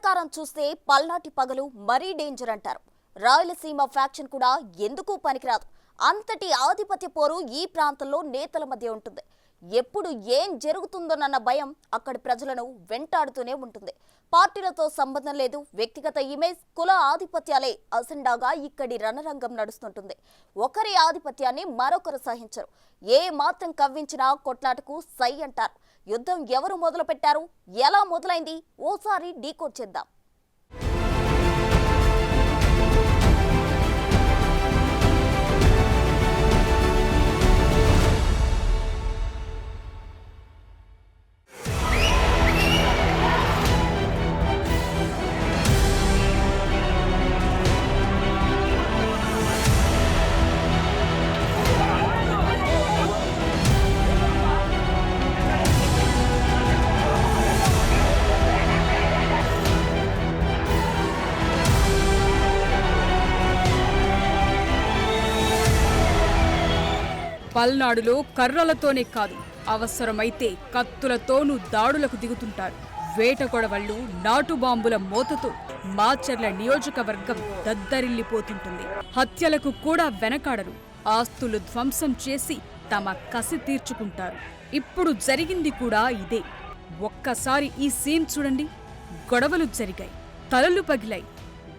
ప్రకారం చూస్తే పల్నాటి పగలు మరీ డేంజర్ అంటారు. రాయలసీమ ఫ్యాక్షన్ కూడా ఎందుకు పనికిరాదు. అంతటి ఆధిపత్య పోరు ఈ ప్రాంతంలో నేతల మధ్య ఉంటుంది. ఎప్పుడు ఏం జరుగుతుందోనన్న భయం అక్కడి ప్రజలను వెంటాడుతూనే ఉంటుంది. పార్టీలతో సంబంధం లేదు, వ్యక్తిగత ఇమేజ్, కుల ఆధిపత్యాలే అసెండాగా ఇక్కడి రణరంగం నడుస్తుంటుంది. ఒకరి ఆధిపత్యాన్ని మరొకరు సహించరు. ఏ మాత్రం కవ్వించినా కొట్లాటకు సై అంటారు. యుద్ధం ఎవరు మొదలు పెట్టారు, ఎలా మొదలైంది, ఓసారి డీకోడ్ చేద్దాం. పల్నాడులో కర్రలతోనే కాదు, అవసరమైతే కత్తులతోనూ దాడులకు దిగుతుంటారు. వేటకొడవళ్లు, నాటుబాంబుల మోతతో మాచర్ల నియోజకవర్గం దద్దరిల్లిపోతుంటుంది. హత్యలకు కూడా వెనకాడరు. ఆస్తులు ధ్వంసం చేసి తమ కసి తీర్చుకుంటారు. ఇప్పుడు జరిగింది కూడా ఇదే. ఒక్కసారి ఈ సీన్ చూడండి. గొడవలు జరిగాయి, తలలు పగిలాయి.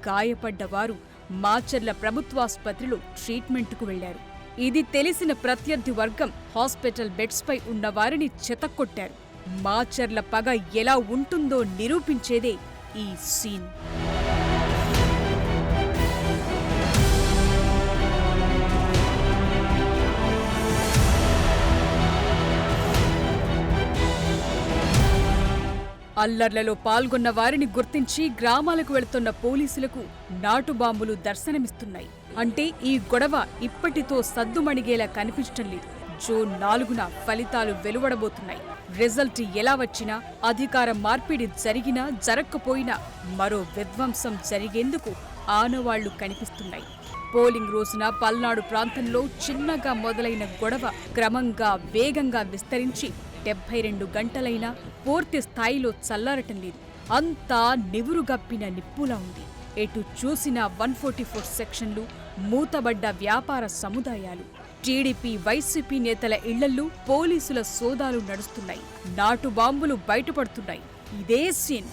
గాయపడ్డవారు మాచర్ల ప్రభుత్వాసుపత్రిలో ట్రీట్మెంట్కు వెళ్లారు. ఇది తెలిసిన ప్రత్యర్థి వర్గం హాస్పిటల్ బెడ్స్ పై ఉన్న వారిని చెతక్కొట్టారు. మాచర్ల పగ ఎలా ఉంటుందో నిరూపించేదే ఈ సీన్. అల్లర్లలో పాల్గొన్న వారిని గుర్తించి గ్రామాలకు వెళుతున్న పోలీసులకు నాటుబాంబులు దర్శనమిస్తున్నాయి. అంటే ఈ గొడవ ఇప్పటితో సద్దుమణిగేలా కనిపించటం లేదు. జూన్ 4న ఫలితాలు వెలువడబోతున్నాయి. రిజల్ట్ ఎలా వచ్చినా, అధికార మార్పిడి జరిగినా జరక్కపోయినా మరో విధ్వంసం జరిగేందుకు ఆనవాళ్లు కనిపిస్తున్నాయి. పోలింగ్ రోజున పల్నాడు ప్రాంతంలో చిన్నగా మొదలైన గొడవ క్రమంగా వేగంగా విస్తరించి 72 గంటలైనా పూర్తి స్థాయిలో చల్లారటం లేదు. అంతా నివురుగప్పిన నిప్పులా ఉంది. ఎటు చూసినా 144 సెక్షన్లు, మూతబడ్డ వ్యాపార సముదాయాలు. టీడీపీ, వైసీపీ నేతల ఇళ్లల్లో పోలీసుల సోదాలు నడుస్తున్నాయి. నాటు బాంబులు బయటపడుతున్నాయి. ఇదే సీన్.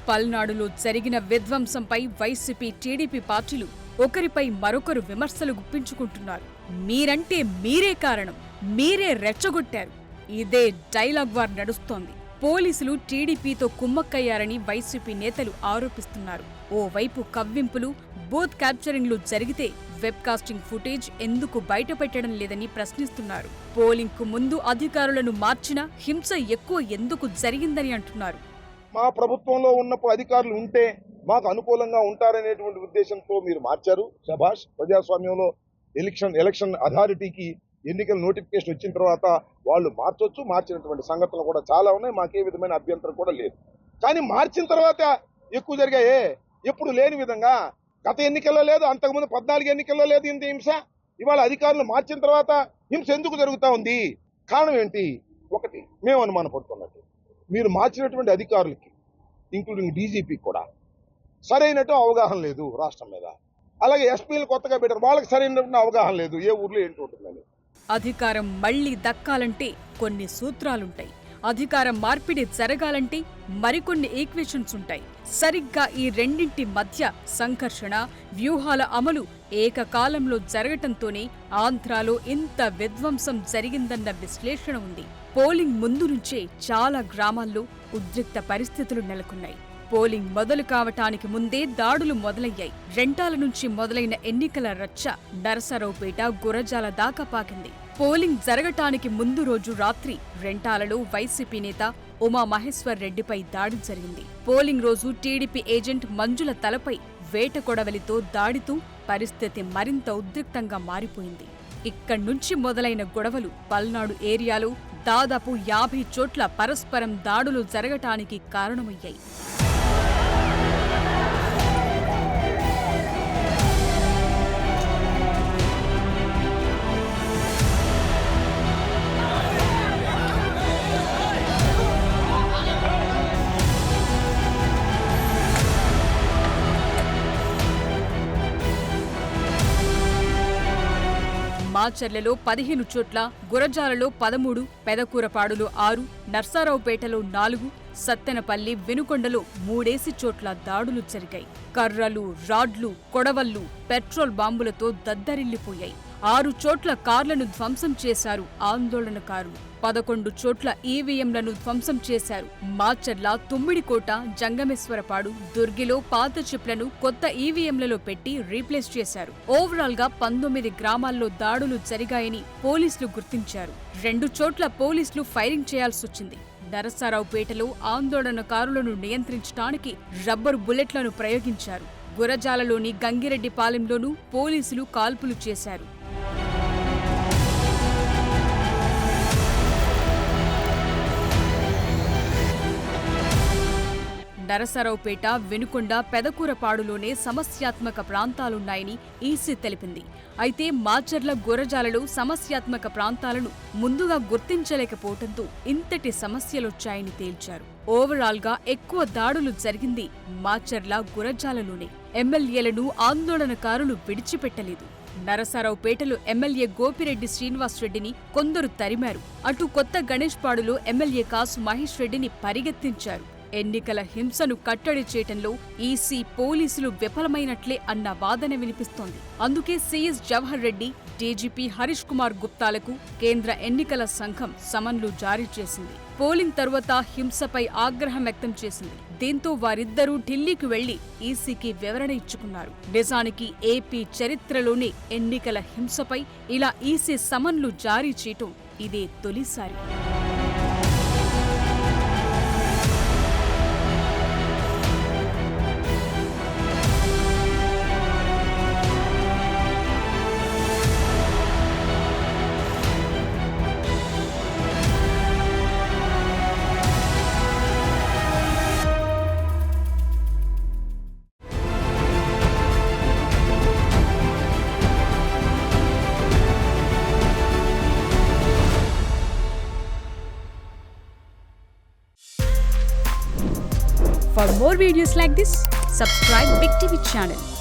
పల్నాడులో జరిగిన విధ్వంసంపై వైసీపీ, టీడీపీ పార్టీలు ఒకరిపై మరొకరు విమర్శలు గుప్పించుకుంటున్నారు. మీరంటే మీరే కారణం, మీరే రెచ్చగొట్టారు. ఇదే డైలాగ్ వార్ నడుస్తోంది. పోలీసులు టీడీపీతో కుమ్మక్కయ్యారని వైసీపీ నేతలు ఆరోపిస్తున్నారు. ఓవైపు కవ్వింపులు, బూత్ క్యాప్చరింగ్లు జరిగితే వెబ్కాస్టింగ్ ఫుటేజ్ ఎందుకు బయటపెట్టడం లేదని ప్రశ్నిస్తున్నారు. పోలింగ్ కు ముందు అధికారులను మార్చినా హింస ఎక్కువ ఎందుకు జరిగిందని అంటున్నారు. మా ప్రభుత్వంలో ఉన్నప్పుడు అధికారులు ఉంటే మాకు అనుకూలంగా ఉంటారనేటువంటి ఉద్దేశంతో మీరు మార్చారు. శభాష్. ప్రజాస్వామ్యంలో ఎలక్షన్ అథారిటీకి ఎన్నికల నోటిఫికేషన్ వచ్చిన తర్వాత వాళ్ళు మార్చొచ్చు. మార్చినటువంటి సంగతులు కూడా చాలా ఉన్నాయి. మాకే విధమైన అభ్యంతరం కూడా లేదు. కానీ మార్చిన తర్వాత ఎక్కువ జరిగాయే, ఎప్పుడు లేని విధంగా. గత ఎన్నికల్లో లేదు, అంతకుముందు 14 ఎన్నికల్లో లేదు ఇంత హింస. ఇవాళ అధికారులు మార్చిన తర్వాత హింస ఎందుకు జరుగుతా ఉంది? కారణం ఏంటి? ఒకటి, మేము అనుమానపడుతున్నట్టు మీరు మార్చినటువంటి అధికారులకి, ఇంక్లూడింగ్ డీజీపీ కూడా సరైనట్టు అవగాహన లేదు రాష్ట్రం మీద. అలాగే ఎస్పీలు కొత్తగా పెట్టారు, వాళ్ళకి సరైనటువంటి అవగాహన లేదు ఏ ఊర్లో ఏంటి ఉంటుందని. అధికారం మళ్లీ దక్కాలంటే కొన్ని సూత్రాలుంటాయి. అధికారం మార్పిడి జరగాలంటే మరికొన్ని ఈక్వేషన్స్ ఉంటాయి. సరిగ్గా ఈ రెండింటి మధ్య సంఘర్షణ, వ్యూహాల అమలు ఏకకాలంలో జరగటంతోనే ఆంధ్రాలో ఇంత విధ్వంసం జరిగిందన్న విశ్లేషణ ఉంది. పోలింగ్ ముందు నుంచే చాలా గ్రామాల్లో ఉద్రిక్త పరిస్థితులు నెలకొన్నాయి. పోలింగ్ మొదలు కావటానికి ముందే దాడులు మొదలయ్యాయి. రెంటాల నుంచి మొదలైన ఎన్నికల రచ్చ నరసరావుపేట, గురజాల దాకా పాకింది. పోలింగ్ జరగటానికి ముందు రోజు రాత్రి రెంటాలలో వైసీపీ నేత ఉమామహేశ్వర్ రెడ్డిపై దాడి జరిగింది. పోలింగ్ రోజు టీడీపీ ఏజెంట్ మంజుల తలపై వేటకొడవలితో దాడితో పరిస్థితి మరింత ఉద్రిక్తంగా మారిపోయింది. ఇక్కడ్నుంచి మొదలైన గొడవలు పల్నాడు ఏరియాలో దాదాపు 50 చోట్ల పరస్పరం దాడులు జరగటానికి కారణమయ్యాయి. మాచర్లలో 15 చోట్ల, గురజాలలో 13, పెదకూరపాడులో 6, నర్సారావుపేటలో 4, సత్తెనపల్లి, వినుకొండలో 3 చోట్ల దాడులు జరిగాయి. కర్రలు, రాడ్లు, కొడవళ్లు, పెట్రోల్ బాంబులతో దద్దరిల్లిపోయాయి. 6 చోట్ల కార్లను ధ్వంసం చేశారు ఆందోళనకారులు. 11 చోట్ల ఈవీఎంలను ధ్వంసం చేశారు. మాచర్ల, తుమ్మిడికోట, జంగమేశ్వరపాడు, దుర్గిలో పాత చిప్లను కొత్త ఈవీఎంలలో పెట్టి రీప్లేస్ చేశారు. ఓవరాల్ గా 19 గ్రామాల్లో దాడులు జరిగాయని పోలీసులు గుర్తించారు. 2 చోట్ల పోలీసులు ఫైరింగ్ చేయాల్సొచ్చింది. నరసరావుపేటలో ఆందోళనకారులను నియంత్రించడానికి రబ్బరు బుల్లెట్లను ప్రయోగించారు. గురజాలలోని గంగిరెడ్డిపాలెంలోనూ పోలీసులు కాల్పులు చేశారు. నరసరావుపేట, వినుకొండ, పెదకూరపాడులోనే సమస్యాత్మక ప్రాంతాలున్నాయని ఈసీ తెలిపింది. అయితే మాచర్ల, గురజాలలో సమస్యాత్మక ప్రాంతాలను ముందుగా గుర్తించలేకపోవడంతో ఇంతటి సమస్యలొచ్చాయని తేల్చారు. ఓవరాల్ గా ఎక్కువ దాడులు జరిగింది మాచర్ల, గురజాలలోనే. ఎమ్మెల్యేలను ఆందోళనకారులు విడిచిపెట్టలేదు. నరసరావుపేటలో ఎమ్మెల్యే గోపిరెడ్డి శ్రీనివాసరెడ్డిని కొందరు తరిమారు. అటు కొత్త గణేష్పాడులో ఎమ్మెల్యే కాసు మహేష్ రెడ్డిని పరిగెత్తించారు. ఎన్నికల హింసను కట్టడి చేయటంలో ఈసీ, పోలీసులు విఫలమైనట్లే అన్న వాదన వినిపిస్తోంది. అందుకే సీఎస్ జవహర్ రెడ్డి, డీజీపీ హరీష్ కుమార్ గుప్తాలకు కేంద్ర ఎన్నికల సంఘం సమన్లు జారీ చేసింది. పోలింగ్ తరువాత హింసపై ఆగ్రహం వ్యక్తం చేసింది. దీంతో వారిద్దరూ ఢిల్లీకి వెళ్లి ఈసీకి వివరణ ఇచ్చుకున్నారు. నిజానికి ఏపీ చరిత్రలోనే ఎన్నికల హింసపై ఇలా ఈసీ సమన్లు జారీ చేయటం ఇదే తొలిసారి. For more videos like this, subscribe Big TV channel.